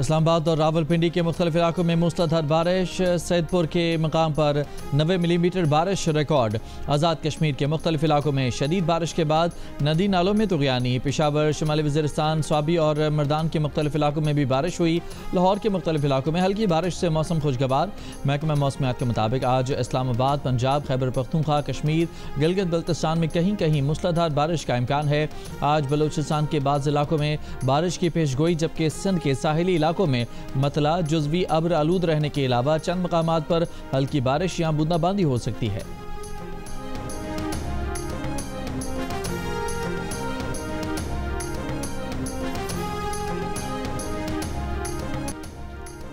इस्लामाबाद और रावलपिंडी के मुख्तलिफ इलाकों में मूसलाधार बारिश। सैदपुर के मकाम पर 90 मिलीमीटर बारिश रिकॉर्ड। आज़ाद कश्मीर के मुख्तलिफ इलाकों में शदीद बारिश के बाद नदी नालों में तुग़यानी। पेशावर, शुमाली वज़ीरिस्तान, स्वाबी और मर्दान के मुख्तलिफ इलाकों में भी बारिश हुई। लाहौर के मुख्तलिफ इलाकों में हल्की बारिश से मौसम खुशगवार। महकमा मौसमियात के मुताबिक आज इस्लामाबाद, पंजाब, खैबर पख्तूनख्वा, कश्मीर, गिलगित बल्तिस्तान में कहीं कहीं मूसलाधार बारिश का इम्कान है। आज बलूचिस्तान के बाज़ इलाकों में बारिश की पेशगोई, जबकि सिंध के साहिली इलाकों में मतला जुज़वी अब्र आलूद रहने के अलावा चंद मकामात पर हल्की बारिश या बूंदाबांदी हो सकती है।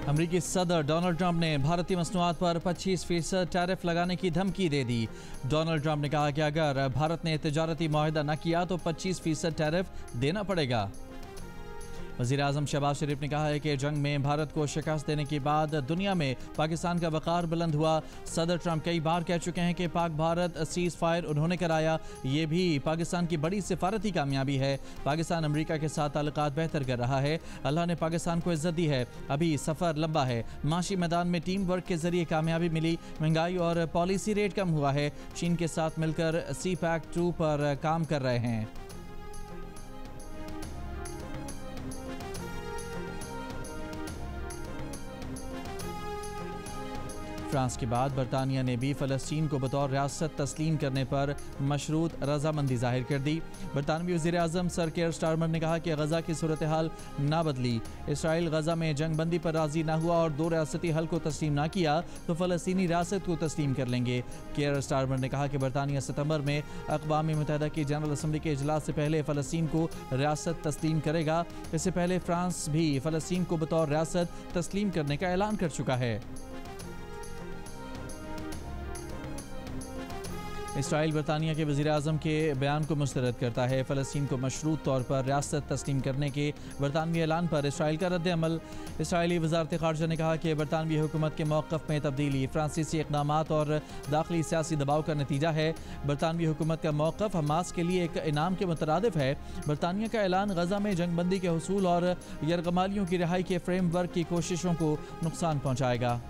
अमरीकी सदर डोनाल्ड ट्रंप ने भारतीय मसनूआत पर 25% टैरिफ लगाने की धमकी दे दी। डोनाल्ड ट्रंप ने कहा कि अगर भारत ने तिजारती मुआहदा न किया तो 25% टैरिफ देना पड़ेगा। वज़ीर आज़म शहबाज शरीफ ने कहा है कि जंग में भारत को शिकस्त देने के बाद दुनिया में पाकिस्तान का वक़ार बुलंद हुआ। सदर ट्रंप कई बार कह चुके हैं कि पाक भारत सीज़ फायर उन्होंने कराया, ये भी पाकिस्तान की बड़ी सिफारती कामयाबी है। पाकिस्तान अमेरिका के साथ ताल्लुकात बेहतर कर रहा है। अल्लाह ने पाकिस्तान को इज्जत दी है। अभी सफ़र लंबा है। माशी मैदान में टीम वर्क के जरिए कामयाबी मिली। महंगाई और पॉलिसी रेट कम हुआ है। चीन के साथ मिलकर CPEC 2 पर काम कर रहे हैं। फ्रांस के बाद बरतानिया ने भी फ़लस्तीन को बतौर रियासत तस्लीम करने पर मशरूत रजामंदी जाहिर कर दी। बरतानवी वज़ीर आज़म सर केयर स्टारमर ने कहा कि गज़ा की सूरत हाल ना बदली, इसराइल गज़ा में जंग बंदी पर राज़ी ना हुआ और 2 रियासती हल को तस्लीम ना किया तो फ़लस्तीनी रियासत को तस्लीम कर लेंगे। केयर स्टारमर ने कहा कि बरतानिया सितंबर में अक़वाम मुत्तहिदा की जनरल असम्बली के इजलास से पहले फ़लस्तीन को रियासत तस्लीम करेगा। इससे पहले फ्रांस भी फ़लस्तीन को बतौर रियासत तस्लीम करने का ऐलान कर चुका है। इसराइल बरतानिया के वज़ीर आज़म के बयान को मुस्तरद करता है। फ़लस्तीन को मशरूत तौर पर रियासत तस्लीम करने के बरतानवी ऐलान पर इसराइल का रद्द अमल। इसराइली वज़ारत ख़ारजा ने कहा कि बरतानवी हुकूमत के मौक़िफ़ में तब्दीली फ्रांसीसी इक़दामात और दाखिली सियासी दबाव का नतीजा है। बरतानवी हुकूमत का मौक़िफ़ हमास के लिए एक इनाम के मुतरादिफ है। बरतानिया का ऐलान गज़ा में जंग बंदी के हुसूल और यरगमालियों की रिहाई के फ्रेम वर्क की कोशिशों को नुकसान पहुँचाएगा।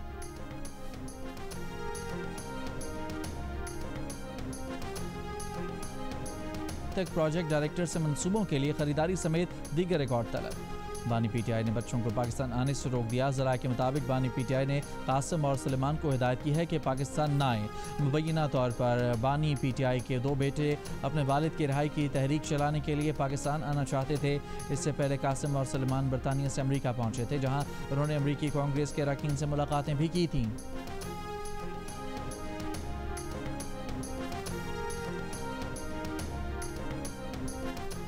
प्रोजेक्ट डायरेक्टर से मंसूबों के लिए खरीदारी समेत दीगर रिकॉर्ड तलब। बानी PTI ने बच्चों को पाकिस्तान आने से रोक दिया। ज़रा के मुताबिक बानी PTI ने कासिम और सलेमान को हिदायत की है कि पाकिस्तान ना आए। मुबैना तौर पर बानी PTI के 2 बेटे अपने वालिद की रिहाई की तहरीक चलाने के लिए पाकिस्तान आना चाहते थे। इससे पहले कासिम और सलेमान बरतानिया से अमरीका पहुँचे थे, जहाँ उन्होंने अमरीकी कांग्रेस के अरकान से मुलाकातें भी की थीं।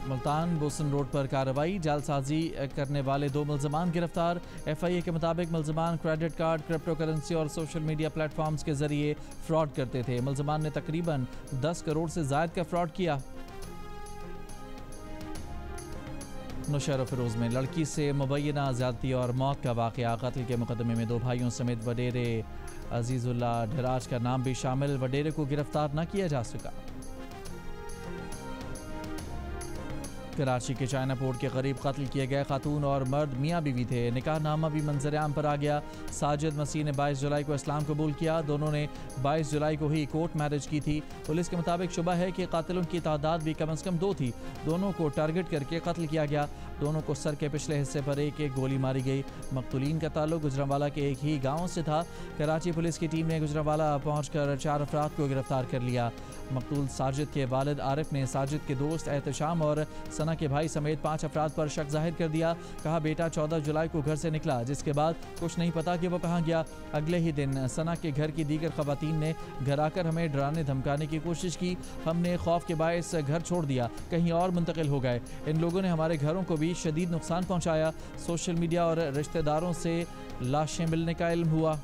मुल्तान बोसन रोड पर कार्रवाई, जालसाजी करने वाले 2 मुल्ज़मान गिरफ्तार। FIA के मुताबिक मुल्ज़मान क्रेडिट कार्ड, क्रिप्टो करेंसी और सोशल मीडिया प्लेटफॉर्म्स के जरिए फ्रॉड करते थे। मुल्ज़मान ने तकरीबन 10 करोड़ से ज़ायद का फ्रॉड किया। नौशहर फिरोज में लड़की से मुबैना ज़्यादती और मौत का वाक़या। कत्ल के मुकदमे में 2 भाइयों समेत वडेरे अजीज़ुल्लाह ढराज का नाम भी शामिल। वडेरे को गिरफ्तार न किया जा सका। कराची के चाइना पोर्ट के करीब कत्ल किए गए खातून और मर्द मियाँ बीवी थे। निकाह नामा भी मंजर आम पर आ गया। साजिद मसीह ने 22 जुलाई को इस्लाम कबूल किया। दोनों ने 22 जुलाई को ही कोर्ट मैरिज की थी। पुलिस के मुताबिक शुबा है कि कातिलों की तादाद भी कम से कम 2 थी। दोनों को टारगेट करके कत्ल किया गया। दोनों को सर के पिछले हिस्से पर एक गोली मारी गई। मकतूलीन का ताल्लुक गुजरांवाला के एक ही गाँव से था। कराची पुलिस की टीम ने गुजरांवाला पहुँचकर 4 अफराद को गिरफ्तार कर लिया। मकतूल साजिद के वालिद आरिफ ने साजिद के दोस्त एहतशाम और सना के भाई समेत 5 अफराद पर शक जाहिर कर दिया। कहा बेटा 14 जुलाई को घर से निकला, जिसके बाद कुछ नहीं पता कि वो कहाँ गया। अगले ही दिन सना के घर की दीगर खवातीन ने घर आकर हमें डराने धमकाने की कोशिश की। हमने खौफ के बायस घर छोड़ दिया, कहीं और मुंतकिल हो गए। इन लोगों ने हमारे घरों को भी शदीद नुकसान पहुँचाया। सोशल मीडिया और रिश्तेदारों से लाशें मिलने का इल्म हुआ।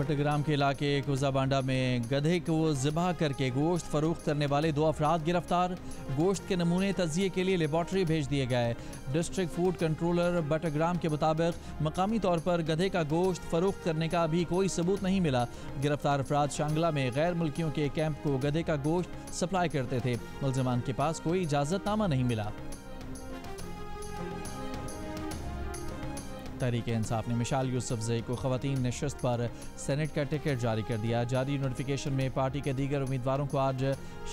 बटग्राम के इलाके कुजाबांडा में गधे को ज़िबा करके गोश्त फरोख्त करने वाले 2 अफराद गिरफ्तार। गोश्त के नमूने तजिए के लिए लेबॉर्ट्री भेज दिए गए। डिस्ट्रिक्ट फूड कंट्रोलर बटग्राम के मुताबिक मकामी तौर पर गधे का गोश्त फरोख्त करने का भी कोई सबूत नहीं मिला। गिरफ्तार अफराद शांगला में गैर मुल्कियों के कैंप को गधे का गोश्त सप्लाई करते थे। मुलजमान के पास कोई इजाज़तनामा नहीं मिला। तहरीक इंसाफ ने मिशाल यूसुफजई को ख़वातीन नशस्त पर सेनेट का टिकट जारी कर दिया। जारी नोटिफिकेशन में पार्टी के दीगर उम्मीदवारों को आज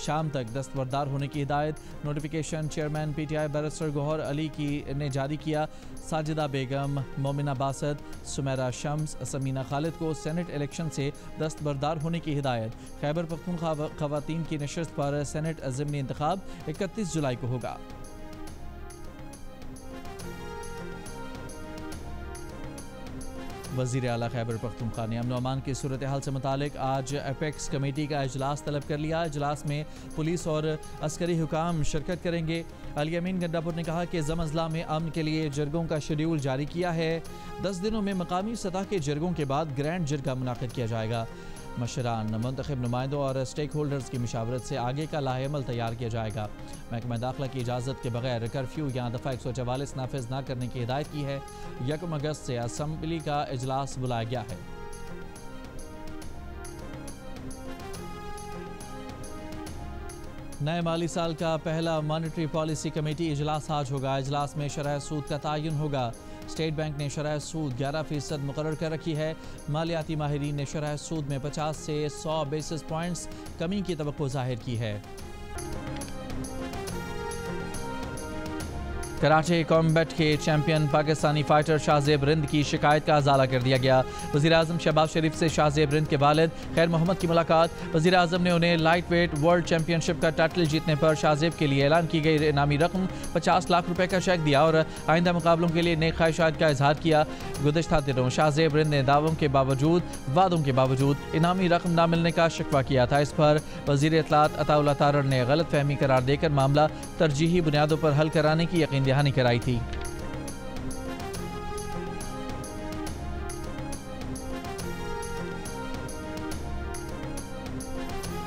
शाम तक दस्तबरदार होने की हिदायत notification chairman PTI barrister Gohar Ali की ने जारी किया। साजिदा बेगम, मोमिना बासत, सुमेरा शम्स, समीना खालिद को सेनेट इलेक्शन से दस्तबरदार होने की हिदायत। खैबर पख्तूनख्वा ख़वातीन की नशस्त पर सेनेट ज़िमनी इंतखाब 31 जुलाई को होगा। वज़ीर आला खैबर पख्तूनख्वा ने अमन अमान की सूरत हाल से मुतालिक आज अपेक्स कमेटी का इजलास तलब कर लिया। इजलास में पुलिस और अस्करी हुकाम शिरकत करेंगे। अली अमीन गंडापुर ने कहा कि ज़म-अज़ला में अमन के लिए जरगों का शेड्यूल जारी किया है। 10 दिनों में मकामी सतह के जरगों के बाद ग्रैंड जरगा मुनाकिद किया जाएगा। मशरान, मुंतखब नुमाइंदों और स्टेक होल्डर्स की मुशावरत से आगे का लाहेअमल तैयार किया जाएगा। महकमा दाखिला की इजाज़त के बगैर कर्फ्यू या दफ़ा 144 नाफिज न करने की हिदायत की है। 1 अगस्त से असम्बली का इजलास बुलाया गया है। नए माली साल का पहला मॉनेटरी पॉलिसी कमेटी इजलास आज होगा। इजलास में शरह सूद का तयन होगा। स्टेट बैंक ने शरह सूद 11% मुकर्रर कर रखी है। मालियाती माहिरीन ने शरह सूद में 50 से 100 बेसिस पॉइंट्स कमी की तवक्को जाहिर की है। कराची कॉम्बैट के चैंपियन पाकिस्तानी फाइटर शाहजेब रिंद की शिकायत का अजाला कर दिया गया। वज़ीर आज़म शहबाज शरीफ से शाहजेब रिंद के वालिद खैर मोहम्मद की मुलाकात। वज़ीर आज़म ने उन्हें लाइट वेट वर्ल्ड चैंपियनशिप का टाइटल जीतने पर शाहजेब के लिए ऐलान की गई इनामी रकम 50 लाख रुपए का चेक दिया और आइंदा मुकाबलों के लिए नेक ख्वाहिशात का इजहार किया। गुज़िश्ता दिनों शाहजेब रिंद ने दावों के बावजूद वादों के बावजूद इनामी रकम न मिलने का शिकवा किया था। इस पर वज़ीर इत्तलात अताउल्लाह तारड़ ने गलत फहमी करार देकर मामला तरजीही बुनियादों पर हल कराने की यकीन दहानी कराई थी।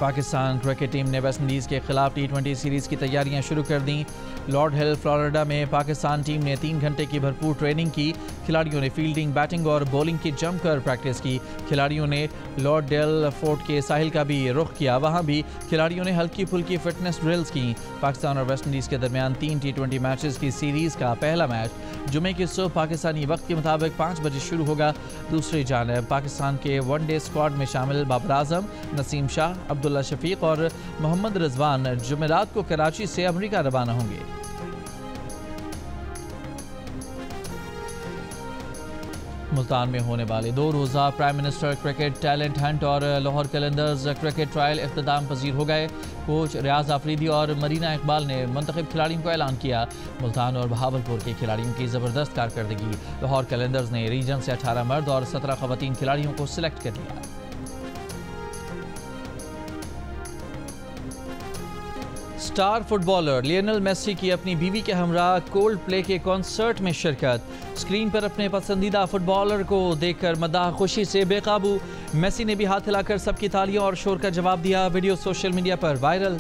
पाकिस्तान क्रिकेट टीम ने वेस्ट इंडीज़ के खिलाफ T20 सीरीज़ की तैयारियां शुरू कर दी। लॉर्ड हिल फ्लोरिडा में पाकिस्तान टीम ने 3 घंटे की भरपूर ट्रेनिंग की। खिलाड़ियों ने फील्डिंग, बैटिंग और बॉलिंग की जमकर प्रैक्टिस की। खिलाड़ियों ने लॉर्ड डेल फोर्ट के साहिल का भी रुख किया। वहां भी खिलाड़ियों ने हल्की फुल्की फिटनेस ड्रिल्स की। पाकिस्तान और वेस्ट इंडीज़ के दरमियान 3 T20 मैचेस की सीरीज़ का पहला मैच जुमे की सुबह पाकिस्तानी वक्त के मुताबिक 5 बजे शुरू होगा। दूसरी जानब पाकिस्तान के वनडे स्क्वाड में शामिल बाबर आजम, नसीम शाह, अब्दुल्ला शफीक और मोहम्मद रिजवान जुमेरात को कराची से अमेरिका रवाना होंगे। मुल्तान में होने वाले 2 रोज़ा prime minister cricket talent Hunt और लाहौर कैलेंडर्स क्रिकेट ट्रायल इख्तिताम पजीर हो गए। कोच रियाज आफरीदी और मरीना इकबाल ने मुंतखब खिलाड़ियों को ऐलान किया। मुल्तान और बहावलपुर के खिलाड़ियों की ज़बरदस्त कारकर्दगी। लाहौर कैलेंडर्स ने रीजन से 18 मर्द और 17 ख़वातीन खिलाड़ियों को सिलेक्ट कर लिया। स्टार फुटबॉलर लियोनेल मेसी की अपनी बीवी के हमरा कोल्ड प्ले के कॉन्सर्ट में शिरकत। स्क्रीन पर अपने पसंदीदा फुटबॉलर को देखकर मद्दाह खुशी से बेकाबू। मेसी ने भी हाथ हिलाकर सबकी तालियों और शोर का जवाब दिया। वीडियो सोशल मीडिया पर वायरल।